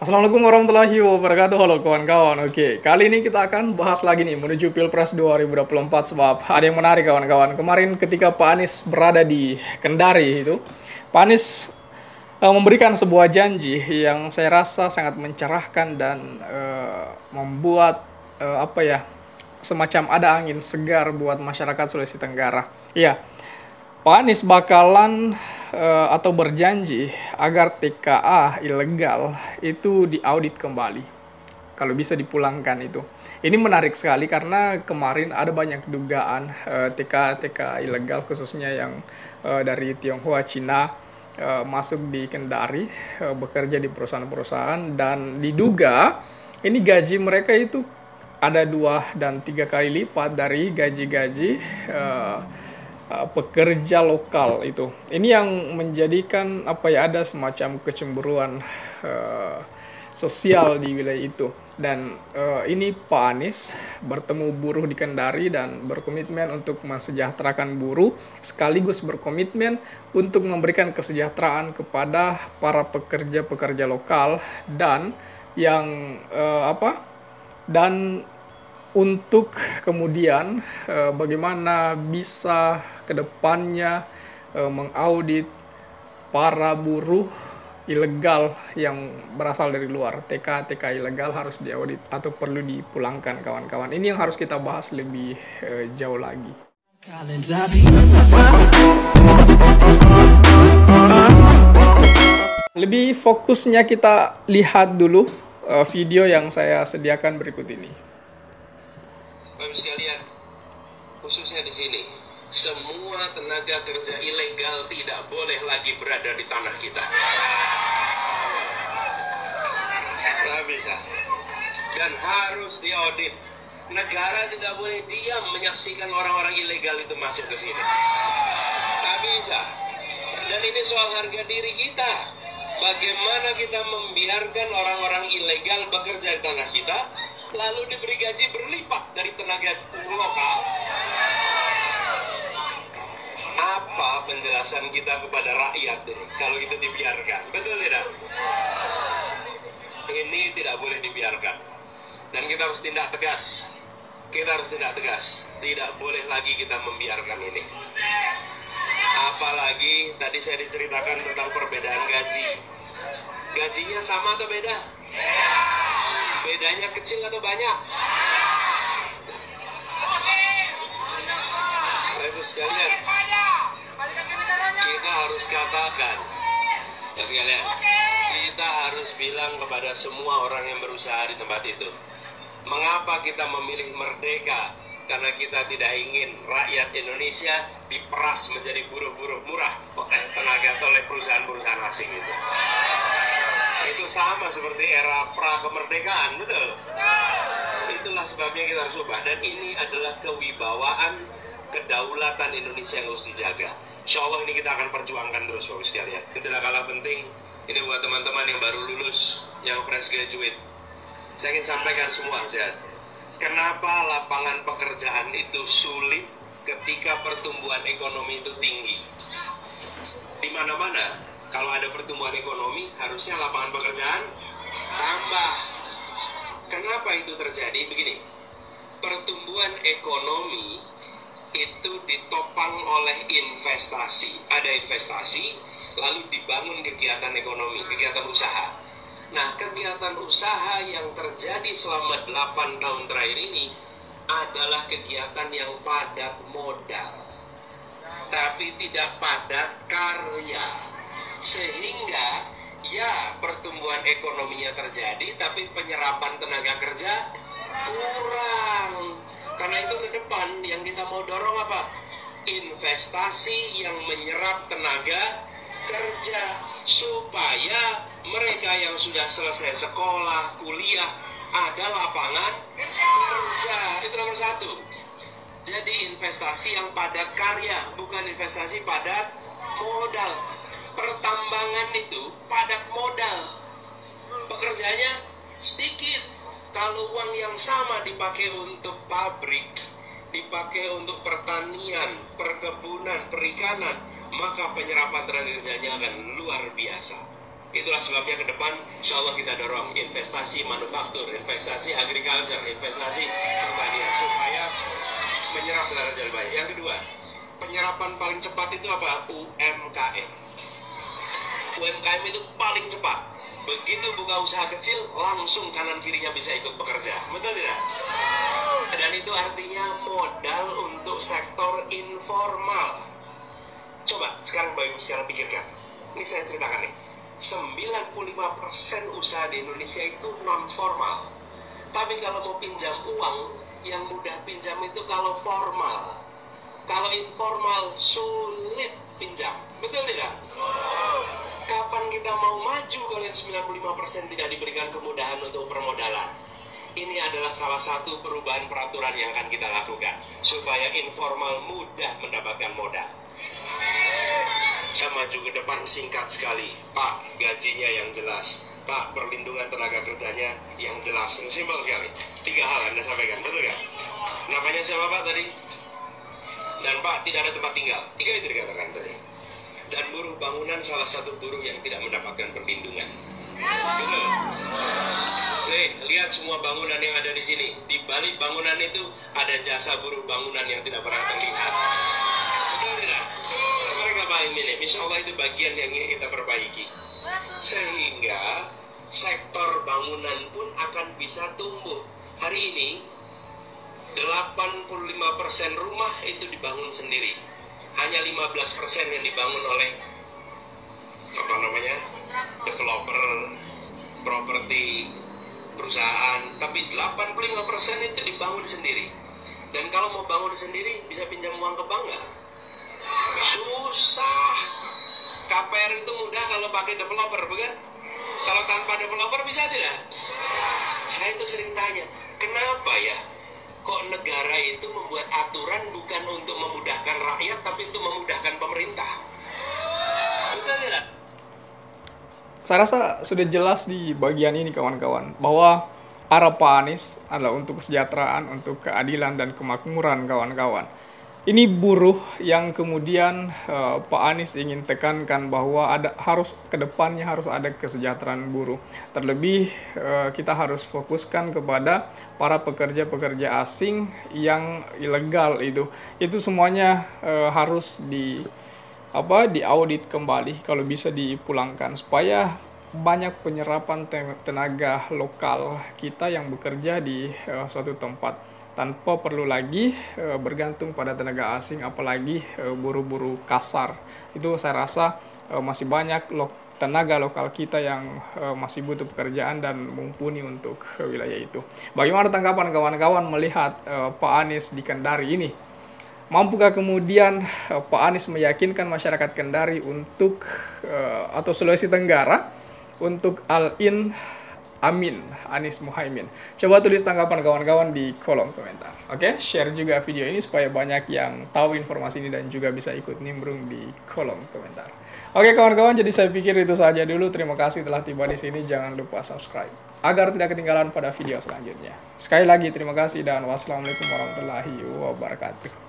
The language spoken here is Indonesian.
Assalamualaikum warahmatullahi wabarakatuh. Halo kawan-kawan. Oke, kali ini kita akan bahas lagi nih menuju Pilpres 2024 sebab ada yang menarik kawan-kawan. Kemarin ketika Pak Anies berada di Kendari itu, Pak Anies memberikan sebuah janji yang saya rasa sangat mencerahkan dan membuat semacam ada angin segar buat masyarakat Sulawesi Tenggara. Iya, Pak Anies bakalan atau berjanji agar TKA ilegal itu diaudit kembali. Kalau bisa dipulangkan itu. Ini menarik sekali karena kemarin ada banyak dugaan TKA ilegal khususnya yang dari Tionghoa, Cina masuk di Kendari, bekerja di perusahaan-perusahaan dan diduga ini gaji mereka itu ada 2 dan 3 kali lipat dari gaji-gaji pekerja lokal itu. Ini yang menjadikan ada semacam kecemburuan sosial di wilayah itu. Dan ini Pak Anies bertemu buruh di Kendari dan berkomitmen untuk mensejahterakan buruh sekaligus berkomitmen untuk memberikan kesejahteraan kepada para pekerja-pekerja lokal dan yang dan untuk kemudian bagaimana bisa kedepannya mengaudit para buruh ilegal yang berasal dari luar. TK ilegal harus diaudit atau perlu dipulangkan kawan-kawan. Ini yang harus kita bahas lebih jauh lagi. Lebih fokusnya kita lihat dulu video yang saya sediakan berikut ini. Bapak sekalian, khususnya di sini, semua tenaga kerja ilegal tidak boleh lagi berada di tanah kita. Tidak bisa. Dan harus diaudit. Negara tidak boleh diam menyaksikan orang-orang ilegal itu masuk ke sini. Tidak bisa. Dan ini soal harga diri kita. Bagaimana kita membiarkan orang-orang ilegal bekerja di tanah kita, lalu diberi gaji berlipat dari tenaga lokal? Apa penjelasan kita kepada rakyat ini kalau itu dibiarkan? Betul tidak? Ini tidak boleh dibiarkan. Dan kita harus tindak tegas. Kita harus tindak tegas. Tidak boleh lagi kita membiarkan ini. Apalagi tadi saya diceritakan tentang perbedaan gaji. Gajinya sama atau beda? Bedanya kecil atau banyak? Ibu sekalian, kita harus katakan, sekalian, kita harus bilang kepada semua orang yang berusaha di tempat itu, mengapa kita memilih merdeka? Karena kita tidak ingin rakyat Indonesia diperas menjadi buruh-buruh murah oleh perusahaan-perusahaan asing itu. Itu sama seperti era pra-kemerdekaan, betul? Itulah sebabnya kita harus ubah. Dan ini adalah kewibawaan, kedaulatan Indonesia yang harus dijaga. Insya Allah ini kita akan perjuangkan terus, Bapak sekalian. Itu tidak kalah penting. Ini buat teman-teman yang baru lulus, yang fresh graduate. Saya ingin sampaikan semua, kenapa lapangan pekerjaan itu sulit ketika pertumbuhan ekonomi itu tinggi? Di mana-mana, kalau ada pertumbuhan ekonomi, harusnya lapangan pekerjaan tambah. Kenapa itu terjadi? Begini, pertumbuhan ekonomi itu ditopang oleh investasi. Ada investasi, lalu dibangun kegiatan ekonomi, kegiatan usaha. Nah, kegiatan usaha yang terjadi selama 8 tahun terakhir ini adalah kegiatan yang padat modal, tapi tidak padat karya. Sehingga ya pertumbuhan ekonominya terjadi, tapi penyerapan tenaga kerja kurang. Karena itu ke depan yang kita mau dorong apa? Investasi yang menyerap tenaga kerja, supaya mereka yang sudah selesai sekolah, kuliah, ada lapangan kerja. Itu nomor satu. Jadi investasi yang padat karya, bukan investasi padat modal. Pertambangan itu padat modal, pekerjanya sedikit. Kalau uang yang sama dipakai untuk pabrik, dipakai untuk pertanian, perkebunan, perikanan, maka penyerapan tenaga kerjanya akan luar biasa. Itulah sebabnya ke depan insya Allah kita dorong investasi manufaktur, investasi agriculture, investasi pertanian supaya menyerap tenaga kerja baik. Yang kedua, penyerapan paling cepat itu apa? UMKM. UMKM itu paling cepat. Begitu buka usaha kecil, langsung kanan kirinya bisa ikut bekerja. Betul tidak? Dan itu artinya modal untuk sektor informal. Coba sekarang Bapak Ibu sekarang pikirkan. Ini saya ceritakan nih. 95% usaha di Indonesia itu non formal. Tapi kalau mau pinjam uang, yang mudah pinjam itu kalau formal. Kalau informal sulit pinjam. Betul tidak? Kapan kita mau maju kalau yang 95% tidak diberikan kemudahan untuk permodalan? Ini adalah salah satu perubahan peraturan yang akan kita lakukan supaya informal mudah mendapatkan modal. Saya maju ke depan singkat sekali. Pak, gajinya yang jelas. Pak, perlindungan tenaga kerjanya yang jelas. Simpel sekali. 3 hal Anda sampaikan, betul kan? Namanya siapa Pak tadi? Dan Pak, tidak ada tempat tinggal. 3 itu dikatakan tadi. Dan buruh bangunan salah satu buruh yang tidak mendapatkan perlindungan. Betul. Nih, lihat semua bangunan yang ada di sini. Di balik bangunan itu ada jasa buruh bangunan yang tidak pernah terlihat. Betul tidak? Mereka paling minim. Insya Allah itu bagian yang ingin kita perbaiki. Sehingga sektor bangunan pun akan bisa tumbuh. Hari ini 85% rumah itu dibangun sendiri. Hanya 15% yang dibangun oleh developer, properti, perusahaan. Tapi 85% itu dibangun sendiri. Dan kalau mau bangun sendiri bisa pinjam uang ke bank nggak? Susah. KPR itu mudah kalau pakai developer, bukan? Kalau tanpa developer bisa tidak? Saya itu sering tanya, kenapa ya kok negara itu membuat aturan bukan untuk memudahkan rakyat, tapi untuk memudahkan pemerintah? Betul tidak? Saya rasa sudah jelas di bagian ini kawan-kawan, bahwa arah Pak Anies adalah untuk kesejahteraan, untuk keadilan dan kemakmuran kawan-kawan. Ini buruh yang kemudian Pak Anies ingin tekankan bahwa harus kedepannya harus ada kesejahteraan buruh. Terlebih kita harus fokuskan kepada para pekerja-pekerja asing yang ilegal itu. Itu semuanya harus diaudit kembali, kalau bisa dipulangkan supaya banyak penyerapan tenaga lokal kita yang bekerja di suatu tempat, tanpa perlu lagi bergantung pada tenaga asing, apalagi buruh-buruh kasar. Itu saya rasa masih banyak tenaga lokal kita yang masih butuh pekerjaan dan mumpuni untuk wilayah itu. Bagaimana tanggapan kawan-kawan melihat Pak Anies di Kendari ini? Mampukah kemudian Pak Anies meyakinkan masyarakat Kendari untuk atau Sulawesi Tenggara untuk all-in Amin Anies Muhaimin? Coba tulis tanggapan kawan-kawan di kolom komentar. Oke, share juga video ini supaya banyak yang tahu informasi ini dan juga bisa ikut nimbrung di kolom komentar. Oke kawan-kawan, jadi saya pikir itu saja dulu. Terima kasih telah tiba di sini. Jangan lupa subscribe agar tidak ketinggalan pada video selanjutnya. Sekali lagi terima kasih dan wassalamualaikum warahmatullahi wabarakatuh.